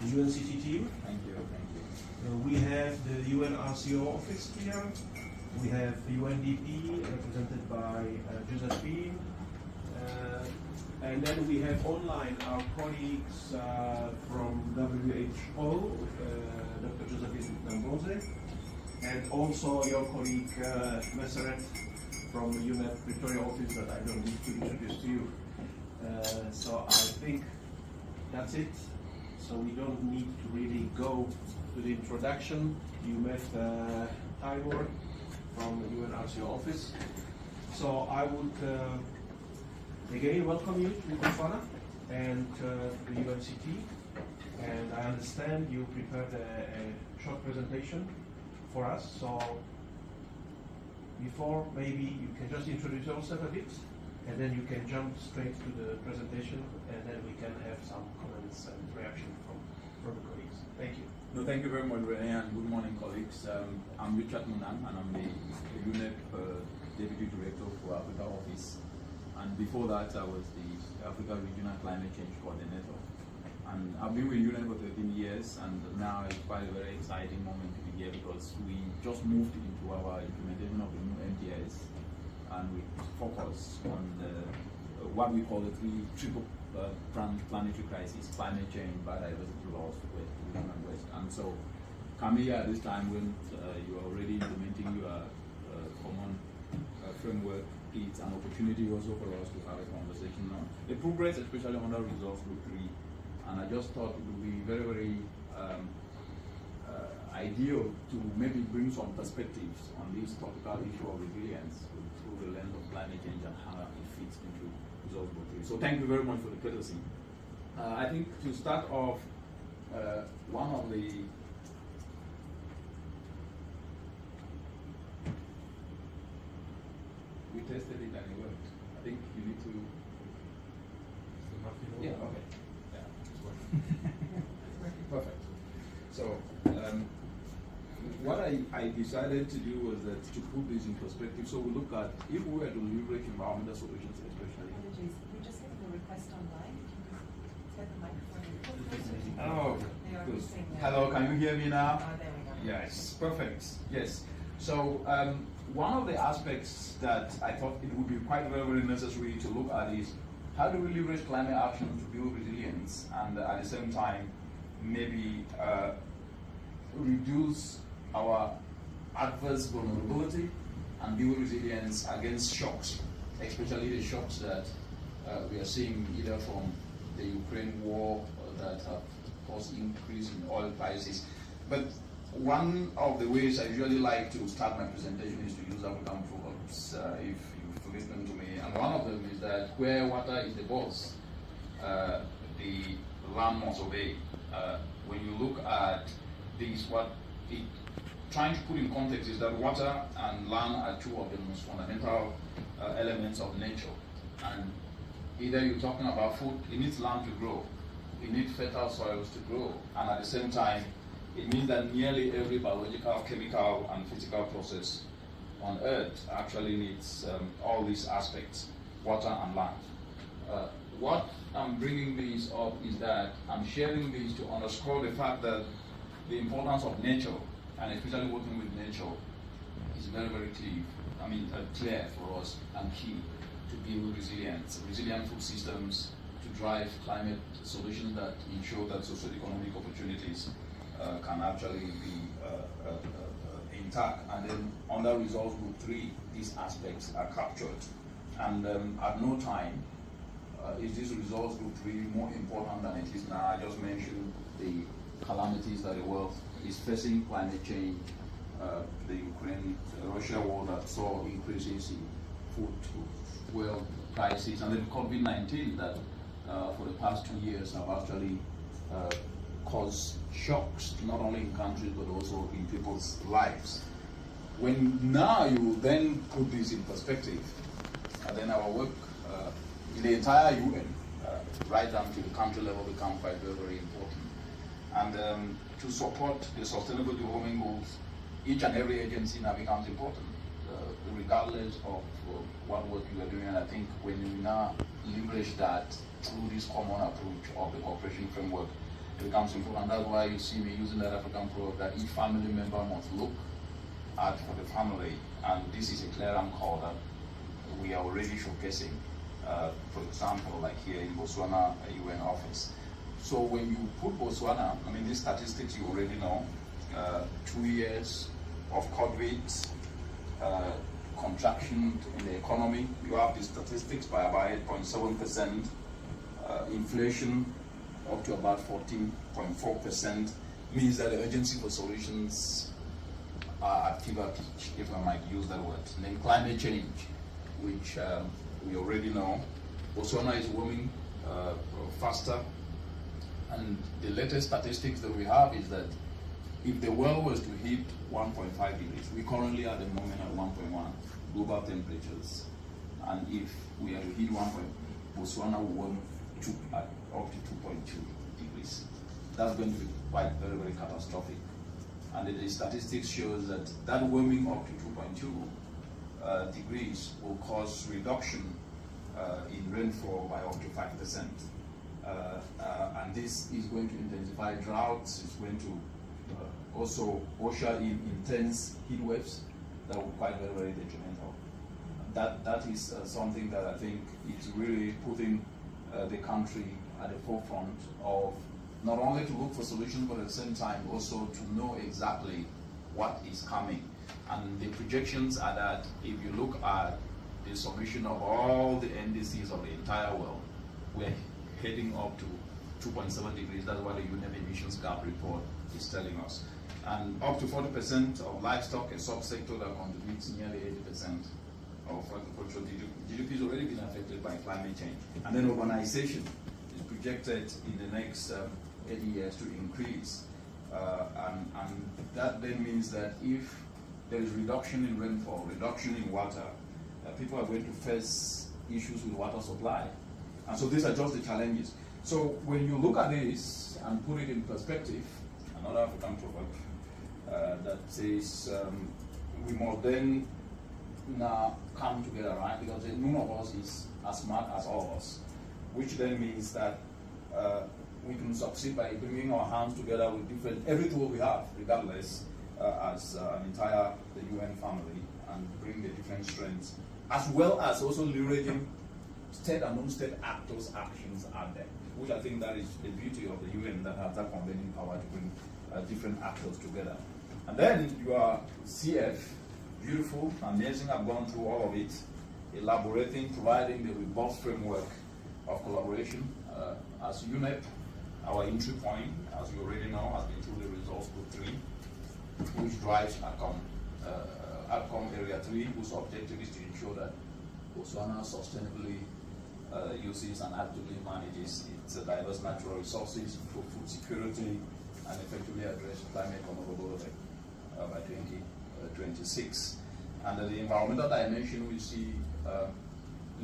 the UNCT team. Thank you, thank you. We have the UNRCO office here. We have UNDP represented by Josephine. And then we have online our colleagues from WHO, Dr. Josephine Namboze, and also your colleague Messeret from the UNEP Victoria office that I don't need to introduce to you. So I think that's it. So we don't need to really go to the introduction. You met Taiwan from the UNRCO office. So I would again welcome you to Botswana and the UNCT. And I understand you prepared a short presentation for us. So before, maybe you can just introduce yourself a bit, and then you can jump straight to the presentation, and then we can have some comments and reaction from the colleagues. Thank you. No, thank you very much, Rene, and good morning, colleagues. I'm Richard Munam, and I'm the UNEP Deputy Director for Africa Office. And before that, I was the Africa Regional Climate Change Coordinator. And I've been with UNEP for 13 years, and now it's quite a very exciting moment to be here because we just moved into our implementation of the new MTS, and we focus on what we call the triple planetary crisis: climate change, biodiversity loss, West and West. And so, coming here at this time when you are already implementing your common framework, it's an opportunity also for us to have a conversation on the progress, especially under Resource Group 3. And I just thought it would be very, very ideal to maybe bring some perspectives on this topical issue of resilience through the lens of climate change and how it fits into Resource Group 3. So thank you very much for the courtesy. I think to start off, one of the we tested it and it worked. I think you need to. Yeah. Okay. Perfect. So, what I decided to do was that to put this in perspective. So we look at if we were to leverage environmental solutions, especially. Apologies, we just have a request online. Can you get the microphone? Oh, good. Hello, can you hear me now? There we go. Yes, perfect. Yes. So one of the aspects that I thought it would be quite very, very necessary to look at is how do we leverage climate action to build resilience and at the same time maybe reduce our adverse vulnerability and build resilience against shocks, especially the shocks that we are seeing either from the Ukraine war that have caused increase in oil prices. But one of the ways I usually like to start my presentation is to use African proverbs, if you've listened to me. And one of them is that where water is the boss, the land must obey. When you look at this, what it trying to put in context is that water and land are two of the most fundamental elements of nature. And either you're talking about food, it needs land to grow, it needs fertile soils to grow, and at the same time, it means that nearly every biological, chemical, and physical process on Earth actually needs all these aspects, water and land. What I'm bringing this up is that I'm sharing this to underscore the fact that the importance of nature, and especially working with nature, is very, very clear for us and key to build resilience, resilient food systems, to drive climate solutions that ensure that socio-economic opportunities can actually be intact. And then under Resource Group 3, these aspects are captured. And at no time is this Resource Group 3 more important than it is now. I just mentioned the calamities that the world is facing, climate change, the Ukraine-Russia war that saw increases in food, fuel prices, and then COVID-19 that for the past 2 years have actually caused shocks, not only in countries but also in people's lives. When now you then put this in perspective, and then our work in the entire UN, right down to the country level, become quite very, very important. And to support the Sustainable Development Goals, each and every agency now becomes important, regardless of what work you are doing. And I think when you now leverage that through this common approach of the cooperation framework, becomes important. That's why you see me using that African proverb that each family member must look at for the family, and this is a clear call that we are already showcasing. For example, like here in Botswana, a UN office. So when you put Botswana, I mean, these statistics you already know, 2 years of COVID, contraction in the economy, you have the statistics by about 8.7%, inflation up to about 14.4%, means that the urgency for solutions are at fever pitch, if I might use that word. And then climate change, which we already know. Botswana is warming faster, and the latest statistics that we have is that if the world was to hit 1.5 degrees, we currently at the moment at 1.1 global temperatures, and if we are to hit 1. Botswana will warm up to 2.2 degrees. That's going to be quite very, very catastrophic. And the statistics shows that that warming up to 2.2 degrees will cause reduction in rainfall by up to 5%. And this is going to intensify droughts. It's going to also usher in intense heat waves that will be quite very, very detrimental. That is something that I think is really putting the country at the forefront of not only to look for solutions, but at the same time also to know exactly what is coming. And the projections are that if you look at the summation of all the NDCs of the entire world, we're heading up to 2.7 degrees. That's what the UNEP emissions gap report is telling us. And up to 40% of livestock, a subsector that contributes nearly 80% of agricultural GDP has already been affected by climate change. And then urbanization is projected in the next 80 years to increase. And that then means that if there is reduction in rainfall, reduction in water, people are going to face issues with water supply. And so these are just the challenges. So when you look at this and put it in perspective, another African proverb that says we must then now come together, right? Because none of us is as smart as all of us, which then means that we can succeed by bringing our hands together with every tool we have, regardless, as an entire the UN family, and bring the different strengths, as well as also leveraging state and non-state actors' actions out there, which I think that is the beauty of the UN, that has that convening power to bring different actors together. And then you are CF, beautiful, amazing. I've gone through all of it, elaborating, providing the robust framework of collaboration. As UNEP, our entry point, as you already know, has been through the results group 3, which drives outcome area 3, whose objective is to ensure that Botswana sustainably uses and actively manages its diverse natural resources, improve food security, and effectively address climate vulnerability by 2026. And the environmental dimension we see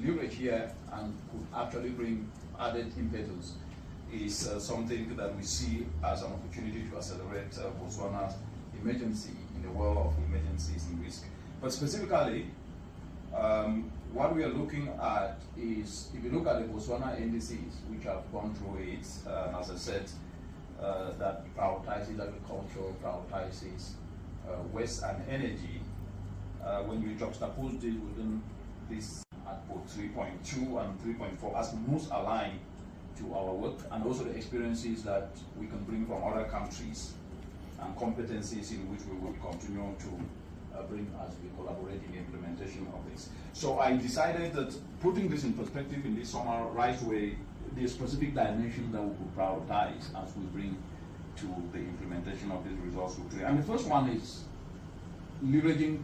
leverage here and could actually bring added impetus is something that we see as an opportunity to accelerate Botswana's emergency in the world of emergencies and risk. But specifically, what we are looking at is, if you look at the Botswana NDCs, which have gone through it, as I said, that prioritizes agriculture, prioritizes waste and energy. When we juxtapose it within this at both 3.2 and 3.4 as most aligned to our work, and also the experiences that we can bring from other countries and competencies in which we will continue to bring as we collaborate in the implementation of this. So I decided that putting this in perspective in this summarized way, the specific dimension that we could prioritize as we bring to the implementation of these results. And the first one is leveraging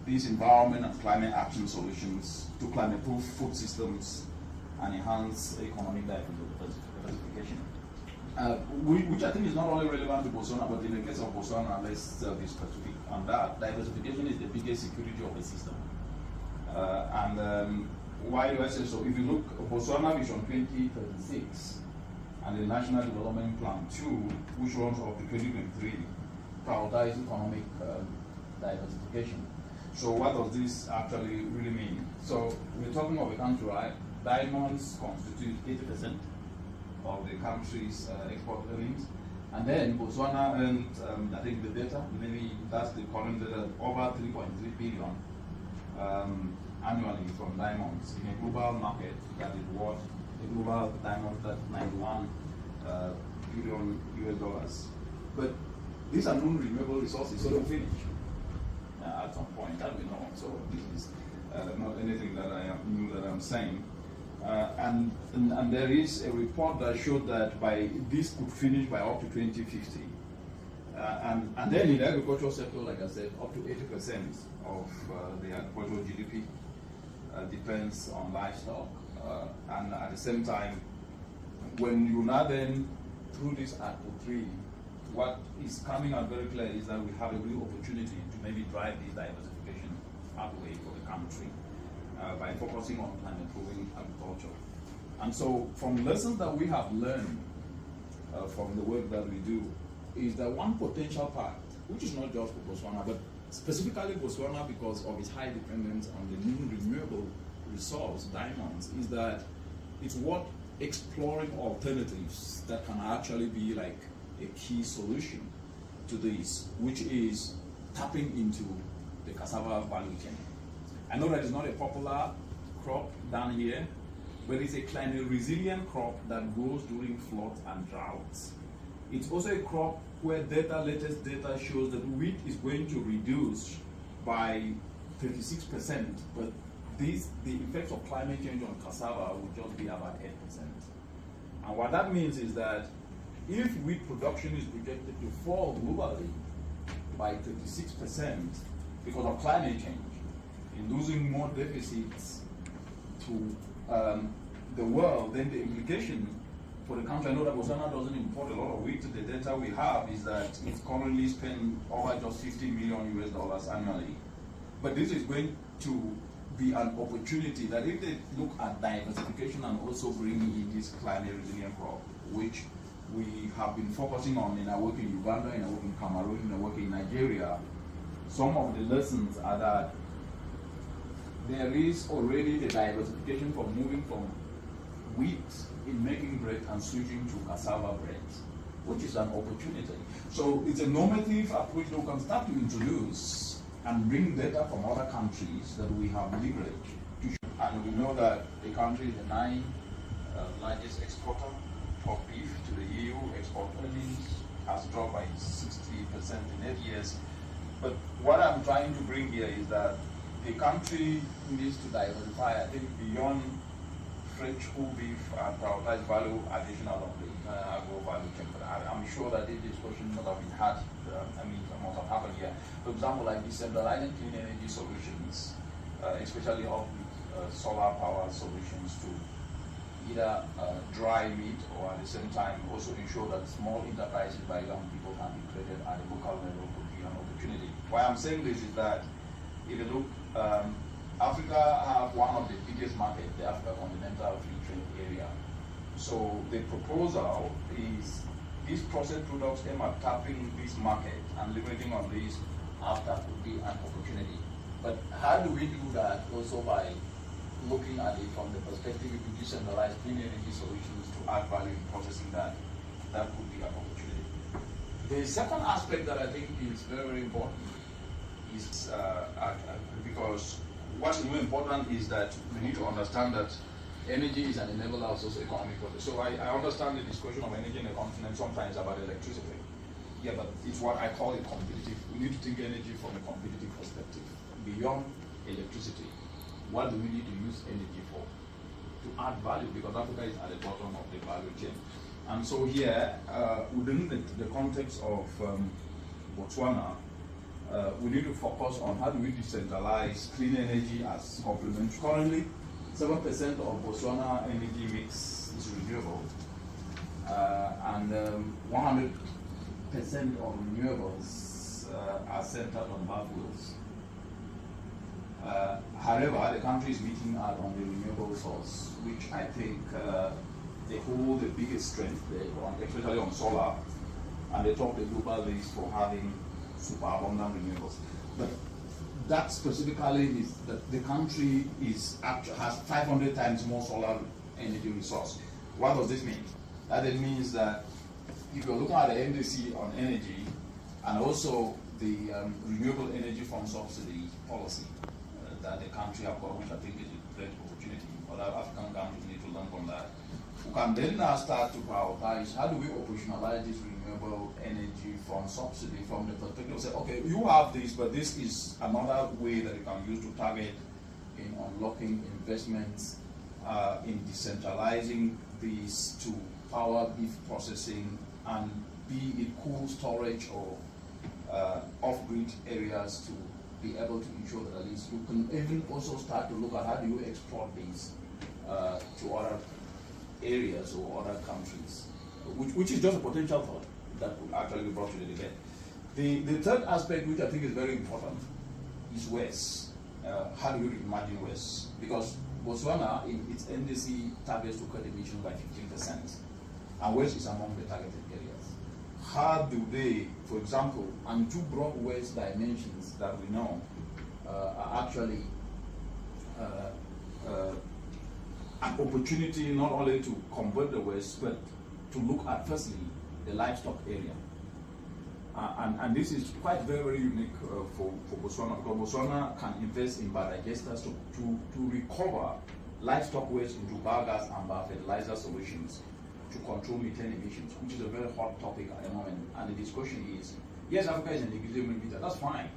these environment and climate action solutions to climate-proof food systems and enhance economic diversification. Which I think is not only relevant to Botswana, but in the case of Botswana, let's be specific on that. Diversification is the biggest security of the system. Why do I say so? If you look at Botswana Vision 2036 and the National Development Plan 2, which runs up to 2023, prioritize economic diversification. So what does this actually really mean? So we're talking of a country, right? Diamonds constitute 80% of the country's export earnings. And then Botswana earned, I think the data, maybe that's the current data, over 3.3 billion annually from diamonds in a global market that is worth a global diamond at 91 billion US dollars. But these are non-renewable resources, so they'll finish at some point, that we know. So this is not anything that I am new that I'm saying. And there is a report that showed that this could finish by up to 2050. And then in the agricultural sector, like I said, up to 80% of the agricultural GDP depends on livestock. And at the same time, when you now then, through this Article 3, what is coming out very clear is that we have a real opportunity to maybe drive this diversification pathway for the country by focusing on and improving agriculture. And so from lessons that we have learned from the work that we do is that one potential part, which is not just for Botswana, but specifically Botswana because of its high dependence on the new renewable resource, diamonds, is that it's worth exploring alternatives that can actually be like a key solution to this, which is tapping into the cassava value chain. I know that it's not a popular crop down here, but it's a climate resilient crop that grows during floods and droughts. It's also a crop where latest data shows that wheat is going to reduce by 36%, but the effects of climate change on cassava will just be about 8%. And what that means is that if wheat production is projected to fall globally by 36% because of climate change, inducing more deficits to the world, then the implication for the country, I know that Botswana doesn't import a lot of wheat. The data we have is that it's currently spending over just 50 million US dollars annually. But this is going to be an opportunity that if they look at diversification and also bringing in this climate resilient crop, which we have been focusing on in our work in Uganda, in our work in Cameroon, in our work in Nigeria, some of the lessons are that there is already the diversification from moving from wheat in making bread and switching to cassava bread, which is an opportunity. So it's a normative approach that we can start to introduce and bring data from other countries that we have leveraged. And we know that the country is the 9th largest exporter of beef to the EU. Export earnings has dropped by 60% in 8 years. But what I'm trying to bring here is that the country needs to diversify, I think, beyond French whole beef and prioritize value additional of the agro value chain. But I'm sure that this discussion must have been had, must have happened here. For example, like decentralizing clean energy solutions, especially of solar power solutions to either dry meat or at the same time also ensure that small enterprises by young people can be created at the local level could be an opportunity. Why I'm saying this is that if you look, Africa have one of the biggest markets, the Africa Continental Free Trade Area. So the proposal is these processed products aim at tapping this market and leveraging on this after could be an opportunity. But how do we do that also by looking at it from the perspective if we decentralize clean energy solutions to add value in processing that could be an opportunity. The second aspect that I think is very, very important is because what's more important is that we need to understand that energy is an enabler of socio-economic progress. So I understand the discussion of energy in the continent sometimes about electricity. Yeah, but it's what I call a competitive. We need to think energy from a competitive perspective. Beyond electricity, what do we need to use energy for? To add value, because Africa is at the bottom of the value chain. And so here, within the context of Botswana, we need to focus on how do we decentralize clean energy as complementary. Currently, 7% of Botswana energy mix is renewable, and 100% of renewables are centered on biofuels. However, the country is meeting out on the renewable source, which I think they hold the biggest strength, especially on solar, and they top the global list for having super abundant renewables. But that specifically is that the country has 500 times more solar energy resource. What does this mean? That then means that if you're looking at the NDC on energy and also the renewable energy from subsidy policy that the country have got, which I think is a great opportunity. Other African countries need to learn from that. We can then now start to prioritize how do we operationalize this renewable energy from subsidy from the perspective of say, okay, you have this, but this is another way that you can use to target in unlocking investments, in decentralizing these to power beef processing and be it cool storage or off-grid areas to be able to ensure that at least you can even also start to look at how do you export these to other areas or other countries, which is just a potential thought that could actually be brought to the debate. The third aspect, which I think is very important, is waste. How do you imagine waste? Because Botswana, in its NDC, targets to cut emissions by 15%, and waste is among the targeted areas. How do they, for example, and two broad waste dimensions that we know are actually an opportunity not only to convert the waste, but to look at firstly the livestock area. And this is quite very, very unique for Botswana, because Botswana can invest in biodigesters to recover livestock waste into biogas and biofertilizer solutions to control methane emissions, which is a very hot topic at the moment. And the discussion is, yes, Africa is a negligible emitter, that's fine.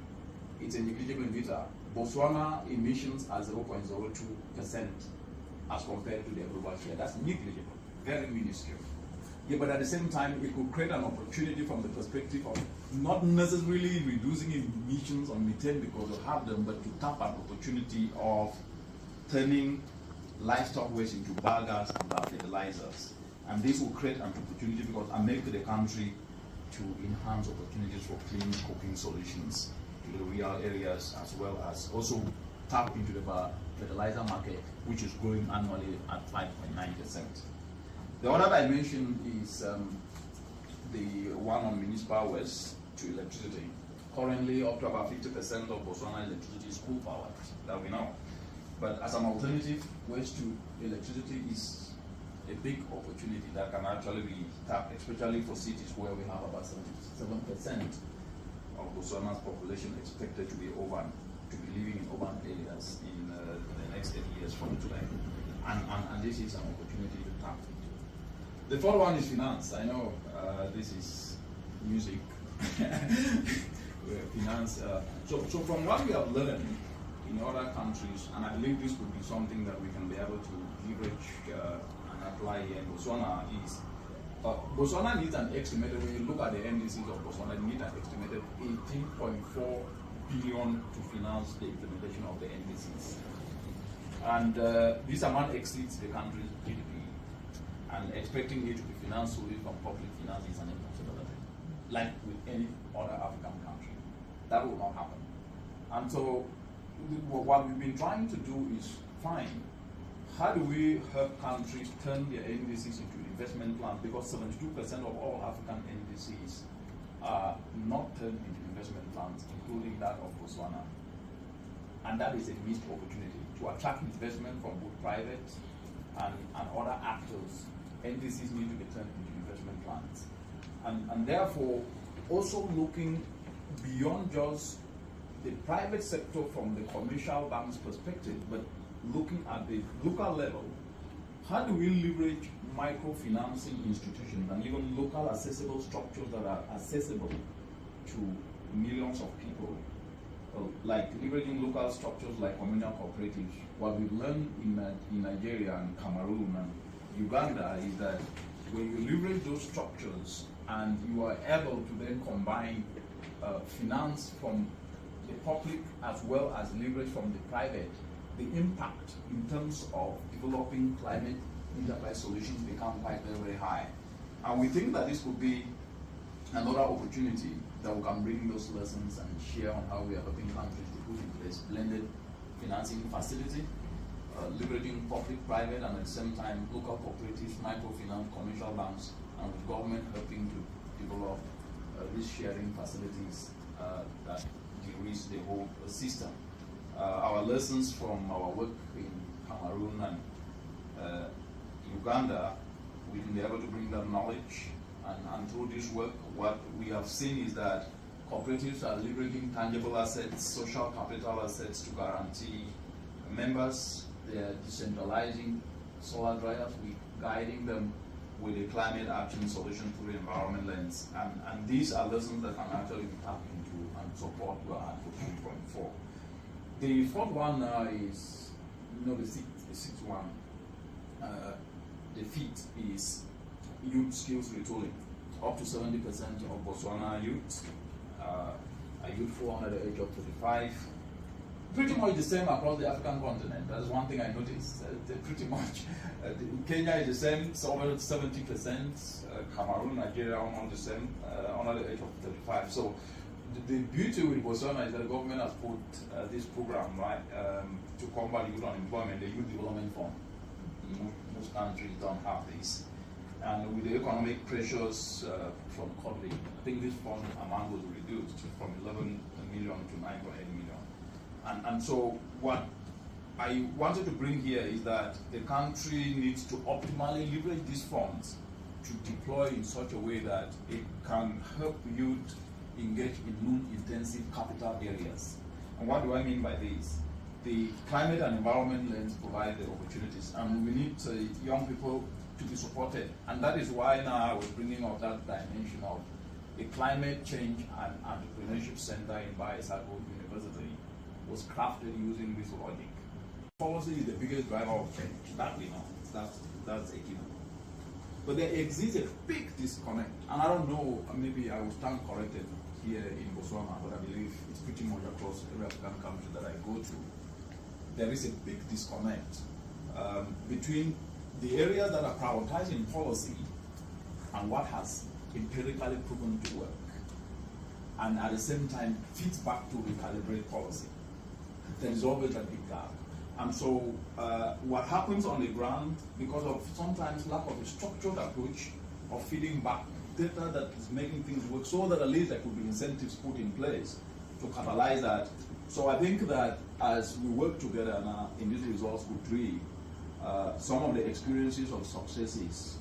It's a negligible emitter. Botswana emissions are 0.02% as compared to the global share. That's negligible, very minuscule. Yeah, but at the same time, it could create an opportunity from the perspective of not necessarily reducing emissions on methane because you have them, but to tap an opportunity of turning livestock waste into biogas and fertilizers. And this will create an opportunity because and make the country to enhance opportunities for clean cooking solutions to the rural areas, as well as also tap into the fertilizer market, which is growing annually at 5.9%. The other dimension is the one on municipal waste to electricity. Currently, up to about 50% of Botswana electricity is coal powered, that we know. But as an alternative, waste to electricity is a big opportunity that can actually be tapped, especially for cities where we have about 77% of Botswana's population expected to be urban, to be living in urban areas in the next 8 years from today. And this is an opportunity to tap into. The fourth one is finance. I know this is music. Finance. So from what we have learned in other countries, and I believe this would be something that we can be able to leverage and apply here in Botswana, is Botswana needs an estimated, when you look at the NDCs of Botswana, it needs an estimated 18.4 billion to finance the implementation of the NDCs. And this amount exceeds the country's GDP. And expecting it to be financed solely from public finance is an impossibility, like with any other African country. That will not happen. And so what we've been trying to do is find how do we help countries turn their NDCs into investment plans, because 72% of all African NDCs are not turned into investment plans, including that of Botswana. And that is a missed opportunity to attract investment from both private and other actors. NDCs need to be turned into investment plans. And therefore, also looking beyond just the private sector from the commercial bank's perspective, but looking at the local level, how do we leverage microfinancing institutions and even local accessible structures that are accessible to millions of people, like leveraging local structures like communal cooperatives. What we've learned in Nigeria and Cameroon and Uganda is that when you leverage those structures and you are able to then combine finance from the public as well as leverage from the private, the impact in terms of developing climate enterprise solutions become quite very, very high. And we think that this could be another opportunity that we can bring those lessons and share on how we are helping countries to put in place blended financing facility, leveraging public, private, and at the same time local cooperatives, microfinance, commercial banks, and with government helping to develop risk-sharing facilities that de-risk the whole system. Our lessons from our work in Cameroon and Uganda we've been able to bring that knowledge, and through this work, what we have seen is that cooperatives are leveraging tangible assets, social capital assets to guarantee members. They are decentralizing solar dryers, we're guiding them with a climate action solution through the environment lens. And these are lessons that can actually be tapped into and support your advocacy 3.4. The fourth one now is, the sixth one. The fifth is youth skills retooling. Up to 70% of Botswana youth are youthful under the age of 35. Pretty much the same across the African continent. That's one thing I noticed. Pretty much. Kenya is the same, so over 70%. Cameroon, Nigeria, almost the same, under the age of 35. So the beauty with Botswana is that the government has put this program, right, to combat youth unemployment, the Youth Development Fund. Most countries don't have this. And with the economic pressures from COVID, I think this fund amount was reduced from 11 million to 9.8 million. And so what I wanted to bring here is that the country needs to optimally leverage these funds to deploy in such a way that it can help youth engage in non-intensive capital areas. And what do I mean by this? The climate and environment lens provide the opportunities, and we need young people to be supported. And that is why now I was bringing up that dimension of the Climate Change and Entrepreneurship Center in Bayesago University was crafted using this logic. Policy is the biggest driver of change, that we know, that's a given. But there exists a big disconnect, and I don't know, maybe I will stand corrected here in Botswana, but I believe it's pretty much across every African country that I go to. There is a big disconnect between the areas that are prioritizing policy and what has empirically proven to work, and at the same time feeds back to recalibrate policy. There is always a big gap. And so what happens on the ground, because of sometimes lack of a structured approach of feeding back data that is making things work, so that at least there could be incentives put in place to catalyze that. So I think that as we work together now in this results group 3, some of the experiences of successes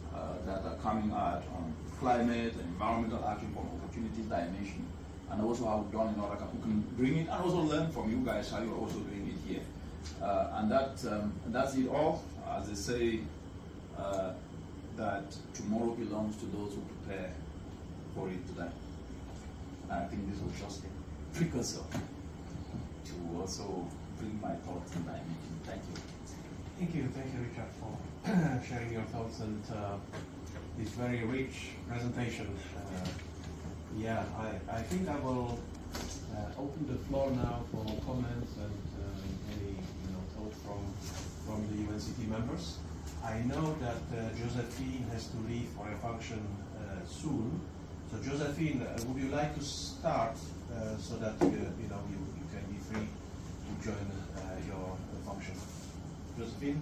that are coming out on climate and environmental action for opportunities dimension, and also how we've done in other countries, we can bring it and also learn from you guys how you're also doing it here. And that's it all. As they say, that tomorrow belongs to those who prepare for it today. And I think this was just a precursor to also bring my thoughts and dimension. Thank you. Thank you, Richard, for sharing your thoughts and this very rich presentation. Yeah, I think I will open the floor now for comments and any thoughts from the UNCT members. I know that Josephine has to leave for a function soon. So Josephine, would you like to start so that you can be free to join your function? Josephine?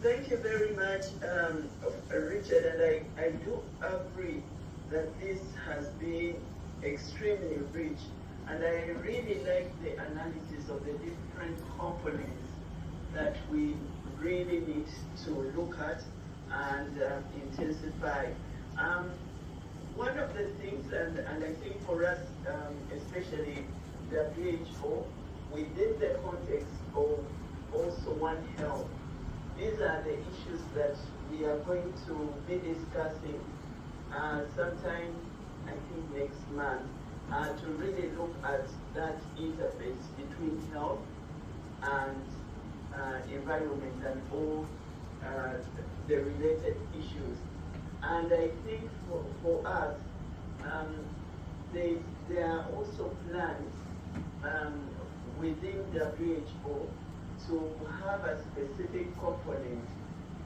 Thank you very much, Richard, and I do agree that this has been extremely rich, and I really like the analysis of the different components that we really need to look at and intensify. One of the things, and I think for us, especially WHO, within the context of also One Health, these are the issues that we are going to be discussing sometime, I think next month, to really look at that interface between health and environment and all the related issues. And I think for us, there are also plans within WHO to have a specific component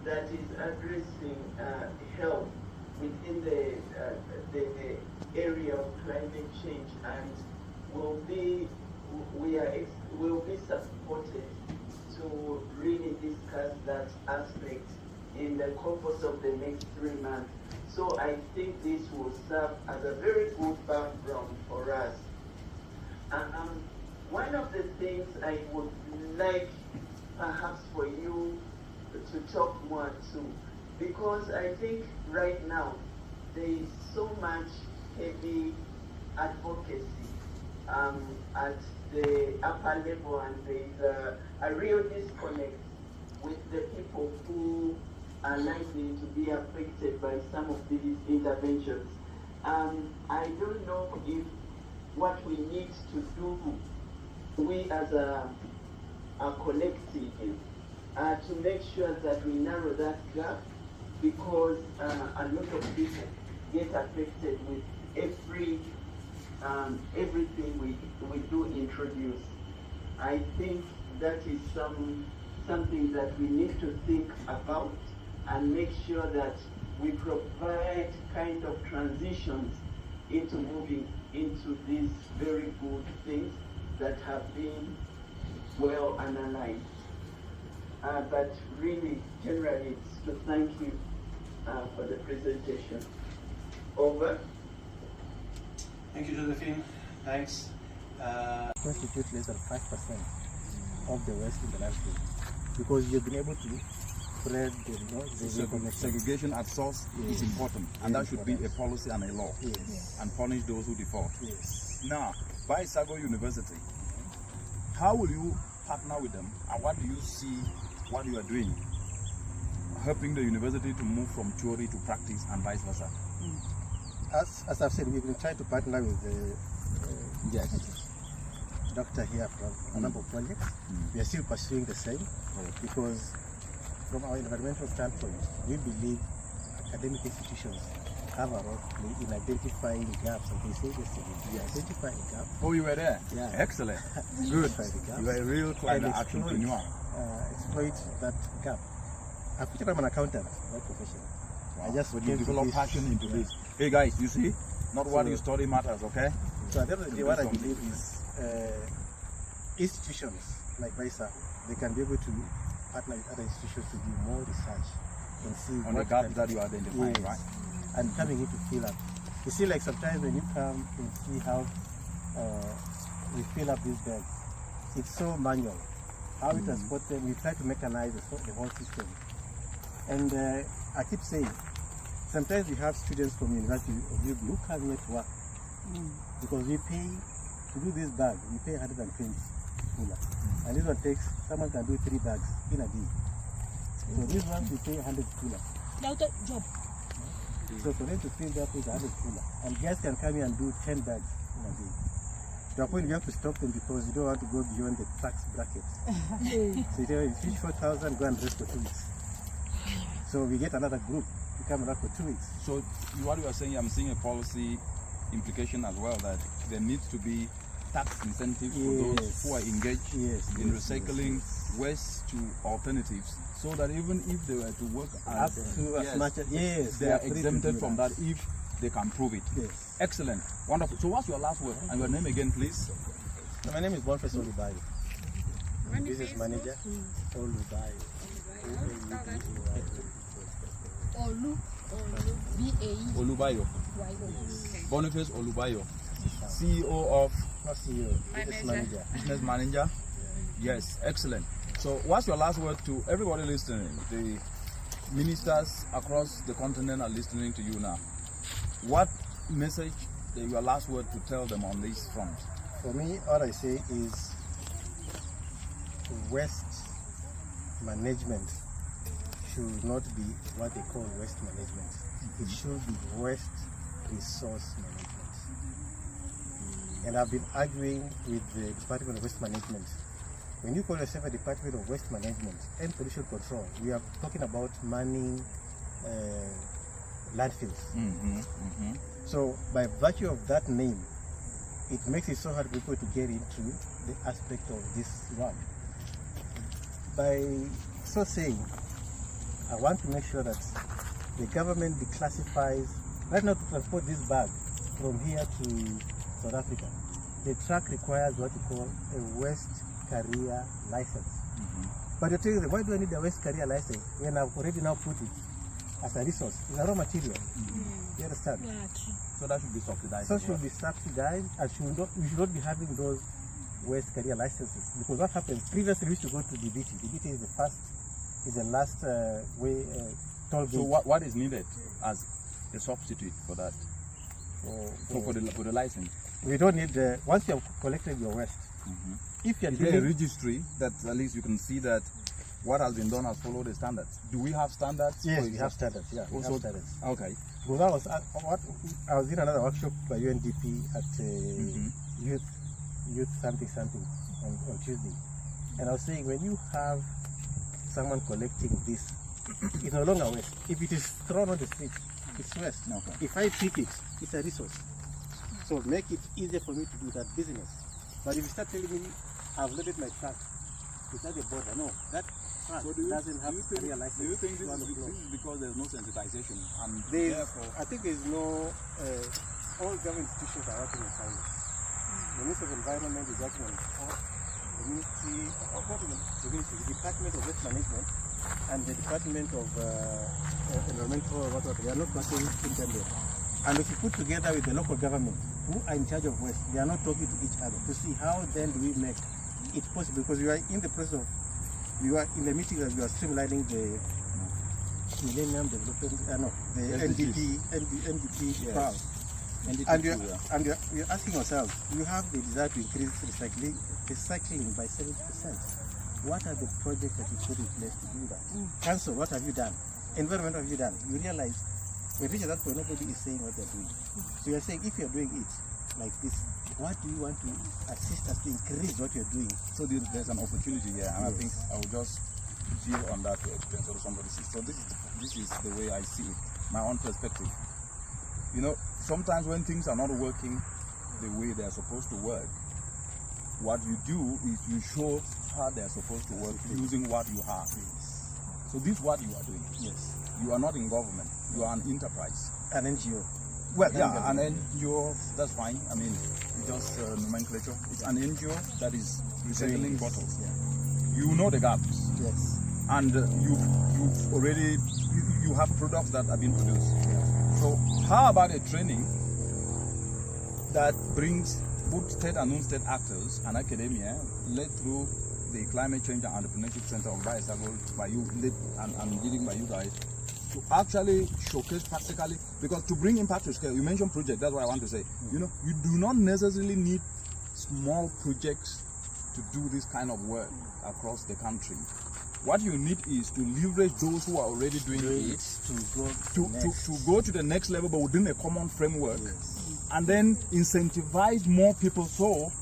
that is addressing health within the area of climate change, and will be supported to really discuss that aspect in the course of the next 3 months. So I think this will serve as a very good background for us. One of the things I would like perhaps for you to talk more to, because I think right now there is so much heavy advocacy at the upper level, and there is a real disconnect with the people who are likely to be affected by some of these interventions. I don't know if what we need to do, we as a collective, to make sure that we narrow that gap, because a lot of people get affected with everything we do introduce. I think that is something that we need to think about and make sure that we provide kind of transitions into moving into these very good things that have been well analyzed. But really, generally, it's to thank you for the presentation. Over. Thank you, Josephine. Thanks. Constitute less than 5% of the waste in the landfill, because you've been able to spread the segregation at source is important, and that should be a policy and a law, and punish those who default. Now, by Sago University, how will you partner with them, and what do you see what you are doing, helping the university to move from theory to practice and vice versa? As I've said, we've been trying to partner with the doctor here from a number of projects. We are still pursuing the same, because from our environmental standpoint, we believe academic institutions have a role to play in identifying gaps, and they say yesterday, identify a gap. Oh, you were there? Yeah. Excellent. Good. You are a real climate entrepreneur. Exploit that gap. I'm an accountant by profession. Wow. I just develop passion into this. Hey guys, you see, not what you study matters, okay? So at the end of the day, what I believe is institutions like VISA, they can be able to partner with other institutions to do more research and see on the gaps that you identify, right? And coming in to fill up. You see, like sometimes when you come and see how we fill up these bags, it's so manual. How we transport them, we try to mechanize the whole system. And I keep saying, sometimes we have students from University of Duke who come here to work, because we pay to do this bag, we pay 120 kula. And this one takes, someone can do 3 bags in a day. So this one we pay 100 kula. Job. So for them to fill that with 100 kula. And guys can come here and do 10 bags in a day. To a point we have to stop them because you don't want to go beyond the tax bracket. So you tell, if you fish 4,000, go and rest for 2 weeks. So we get another group to come back for 2 weeks. So what you are saying, I'm seeing a policy implication as well, that there needs to be tax incentives for those who are engaged in recycling waste to alternatives, so that even if they were to work as much as they are exempted from that if they can prove it. Excellent, wonderful. So what's your last word and your name again, please? So my name is Boniface Olubayo. I'm business manager. Olubayo. Olubayo. Boniface Olubayo, CEO of business manager. Business manager. Yes, excellent. So what's your last word to everybody listening? The ministers across the continent are listening to you now. What message, your last word to tell them on this front? For me, all I say is waste management should not be what they call waste management. It should be waste resource management. And I've been arguing with the Department of Waste Management. When you call yourself a Department of Waste Management and Pollution Control, we are talking about manning landfills. So by virtue of that name, it makes it so hard for people to get into the aspect of this work. By so saying, I want to make sure that the government declassifies, right now to transport this bag from here to South Africa, the truck requires what you call a waste carrier license. But you're telling them, why do I need a waste carrier license when I've already now put it as a resource? It's a raw material. You understand? So that should be subsidized. So it should be subsidized, and we should not be having those waste career licenses. Because what happened, previously we used to go to DBT. DBT is the last toll gate. So what is needed as a substitute for that? For the license? We don't need, once you have collected your waste, if you're is there a registry that at least you can see that what has been done has followed the standards? Do we have standards? Yes, we have standards. Yeah, we Also, have standards. okay. Because I was in another workshop by UNDP at youth something on Tuesday, and I was saying when you have someone collecting this, it's no longer waste. If it is thrown on the street, it's waste. Okay. If I pick it, it's a resource. So make it easier for me to do that business. But if you start telling me I've loaded my truck, it's at the border. No, that truck doesn't have career license. Do you think this is because there's no sensitization? And I think there's no, all government institutions are working in silence. The Ministry of Environment is working on the Ministry, the Department of Waste Management and the Department of Environmental, they are not working independently. And if you put together with the local government who are in charge of waste, they are not talking to each other to see how then do we make it possible, because we are in the process of, we were in the meeting that we are streamlining the Millennium Development, the NDP plan. And we are asking ourselves, you have the desire to increase recycling by 70%. What are the projects that you put in place to do that? Council, what have you done? Environment, what have you done? You realize when we reach that point, nobody is saying what they're doing. So you're saying if you're doing it like this, what do you want to assist us to increase what you're doing? So there's an opportunity here, and I think I will just deal on that to explain so somebody sees. So this is the way I see it, my own perspective. You know, sometimes when things are not working the way they're supposed to work, what you do is you show how they're supposed to work using what you have. So this is what you are doing. Yes. You are not in government. You are an enterprise. An NGO. Well, yeah, an NGO, that's fine. I mean, it's just nomenclature. It's an NGO that is recycling bottles. Yeah. You know the gaps. Yes. And you've already, you have products that have been produced. Yeah. So how about a training that brings both state and non-state actors and academia, led through the Climate Change and Entrepreneurship Center of Bicycle by you, and leading by you guys, to actually showcase practically, because to bring impact to scale, you mentioned project, that's what I want to say. You know, you do not necessarily need small projects to do this kind of work across the country. What you need is to leverage those who are already doing it to go to the next level, but within a common framework, and then incentivize more people so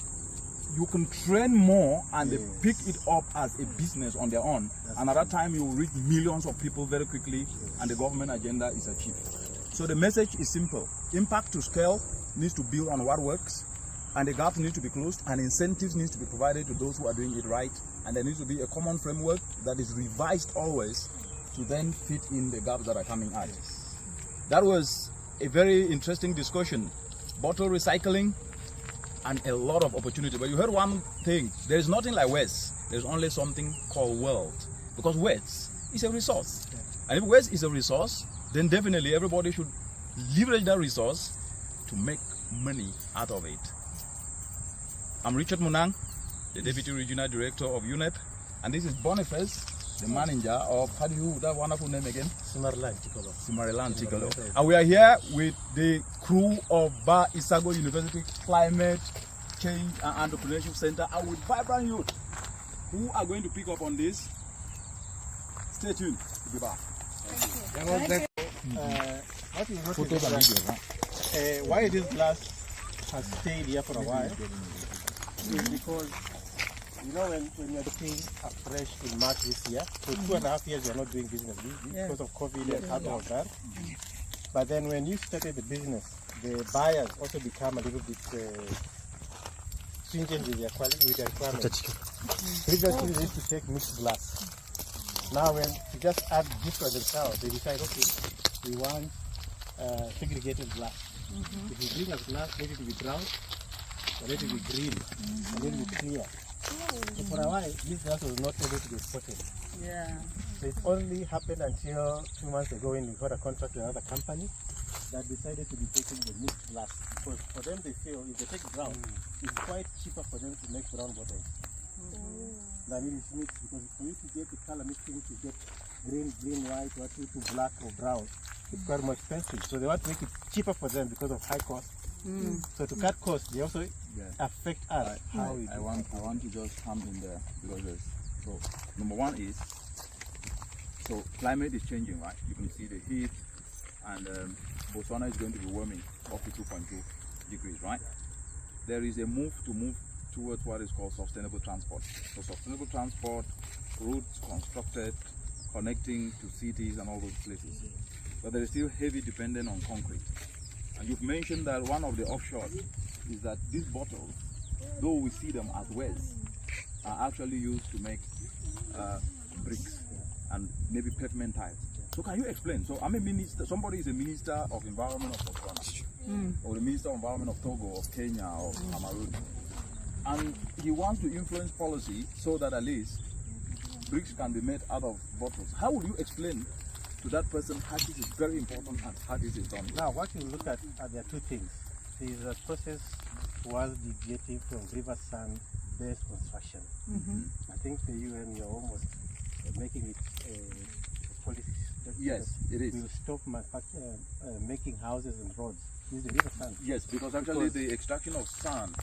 you can train more and they pick it up as a business on their own. And at that time you will reach millions of people very quickly, and the government agenda is achieved. So the message is simple. Impact to scale needs to build on what works, and the gaps need to be closed, and incentives need to be provided to those who are doing it right, and there needs to be a common framework that is revised always to then fit in the gaps that are coming out. That was a very interesting discussion. Bottle recycling and a lot of opportunity. But you heard one thing, there is nothing like waste. There's only something called wealth, because waste is a resource. And if waste is a resource, then definitely everybody should leverage that resource to make money out of it. I'm Richard Munang, the Deputy Regional Director of UNEP, and this is Boniface, the manager of, how do you, that wonderful name again? Sumariland Tikolo. Sumariland Tikolo. And we are here with the crew of Ba Isago University Climate Change and Entrepreneurship Center, and with vibrant youth who are going to pick up on this. Stay tuned. We'll be back. What you notice is why this glass has stayed here for a while is because, you know, when you're looking afresh in March this year, for 2.5 years you're not doing business because of COVID and all of that. But then when you started the business, the buyers also become a little bit stringent with their requirements. Previously they used to take mixed glass. Now when you just add this for themselves, they decide, okay, we want segregated glass. If you bring a glass, let it be brown, or let it be green, or let it be clear. So for a while, this glass was not able to be spotted. Yeah. So it only happened until 2 months ago when we got a contract with another company that decided to be taking the mixed glass. Because for them, they feel if they take brown, it's quite cheaper for them to make brown bottles than it is mixed. Because for you to get the color mixing, to get green, white, or to black or brown, it's quite more expensive. So they want to make it cheaper for them because of high cost. So to cut costs, they also affect us. I want to just come in there because there's, so number one is, so climate is changing, right? You can see the heat, and Botswana is going to be warming up to 2.2 degrees, right? There is a move towards what is called sustainable transport. So sustainable transport, routes constructed, connecting to cities and all those places. But there is still heavy dependence on concrete. And you've mentioned that one of the offshore is that these bottles, though we see them as wares, are actually used to make bricks and maybe pavement tiles. So can you explain? So I'm a minister, somebody is a minister of environment of Botswana, or the minister of environment of Togo, of Kenya, or Cameroon, and he wants to influence policy so that at least bricks can be made out of bottles. How would you explain to that person how this is very important and how this is done? Now, what you look at there are two things. There is a process was deviating from river sand-based construction. I think the UN, you're almost making it a policy. Yes, it is. We will stop making houses and roads using river sand. Yes, because actually the extraction of sand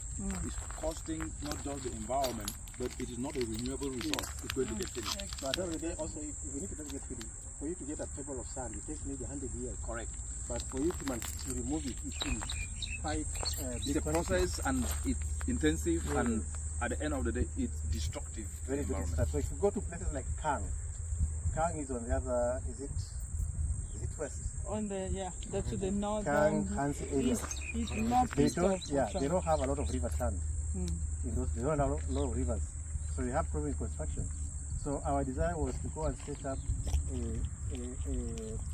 is costing not just the environment, but it is not a renewable resource. It's going to get finished. So at the end of the day, also, if it doesn't get finished, for you to get a table of sand, it takes maybe 100 years. Correct. But for you to remove it, it's in quite It's a process, and it's intensive, and at the end of the day, it's destructive. Very good. So if you go to places like Kang is on the other, is it west? On the, that's to the north. Kang, Hansi area. East, northeast of they don't have a lot of river sand. In those, they don't have a lot of rivers. So they have problem with construction. So our desire was to go and set up a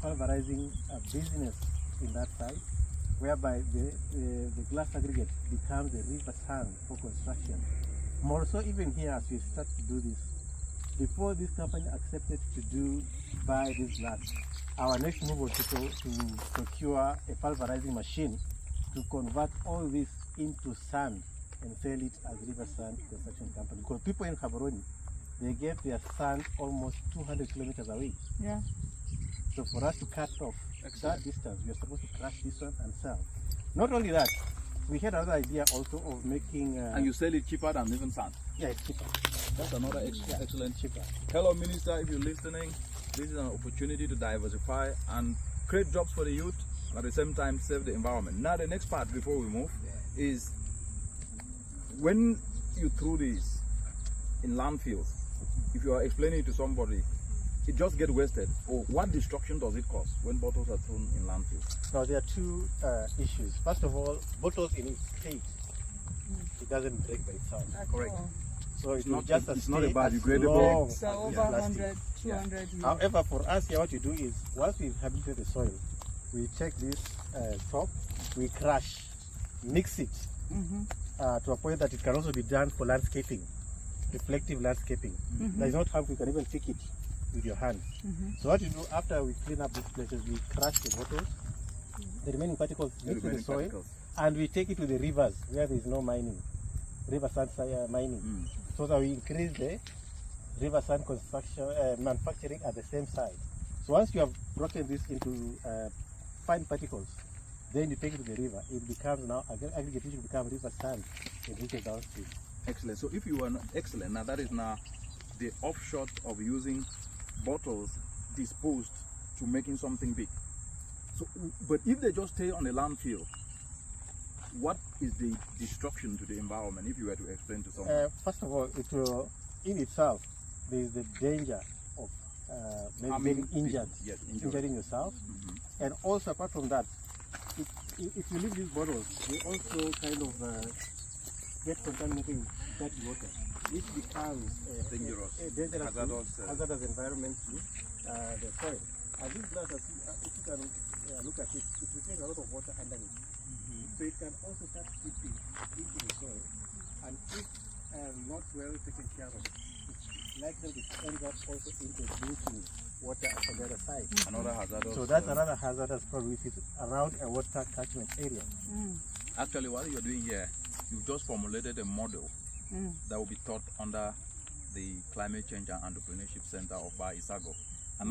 pulverizing business in that site, whereby the glass aggregate becomes the river sand for construction. More so, even here, as we start to do this, before this company accepted to buy this glass, our next move was to procure a pulverizing machine to convert all this into sand and sell it as river sand construction company. Because people in Gaborone, they get their sand almost 200 kilometers away. Yeah. So for us to cut off that distance, we are supposed to crush this one and sell. Not only that, we had another idea also of making... and you sell it cheaper than even sand? Yeah, it's cheaper. That's another excellent cheaper. Hello Minister, if you're listening, this is an opportunity to diversify and create jobs for the youth, and at the same time save the environment. Now the next part before we move is, when you throw this in landfills, if you are explaining it to somebody, it just gets wasted. Or what destruction does it cause when bottles are thrown in landfills? Now there are two issues. First of all, bottles in its state, it doesn't break by itself. Correct. So it's not just it's not a biodegradable. So over 100, 200 years. However, for us here, what we do is, once we rehabilitate the soil, we take this top, we crush, mix it to a point that it can also be done for landscaping, reflective landscaping. There is not harmful, you can even pick it with your hand. So what you do after we clean up these places, we crush the bottles, the remaining particles mix with the soil, and we take it to the rivers where there is no mining, river sand mining. So that we increase the river sand construction, manufacturing at the same side. So once you have broken this into fine particles, then you take it to the river. It becomes now, aggregate which will become river sand and reaches downstream. Excellent. So if you are excellent, now that is now the offshot of using bottles disposed to making something big. So, but if they just stay on a landfill, what is the destruction to the environment, if you were to explain to someone? First of all, it will, in itself, there is the danger of maybe injuring yourself. And also, apart from that, if you leave these bottles, they also kind of get contaminated with dirty water, which becomes dangerous, hazardous environment to the soil. And this glass, if you can look at it, it retains a lot of water underneath. So it can also start seeping into the soil, and if are not well taken care of, it's likely to end up also into drinking water on the other side. Another hazardous. So that's another hazardous problem which is around a water catchment area. Actually, what you're doing here, you've just formulated a model that will be taught under the Climate Change and Entrepreneurship Center of Bar Isago.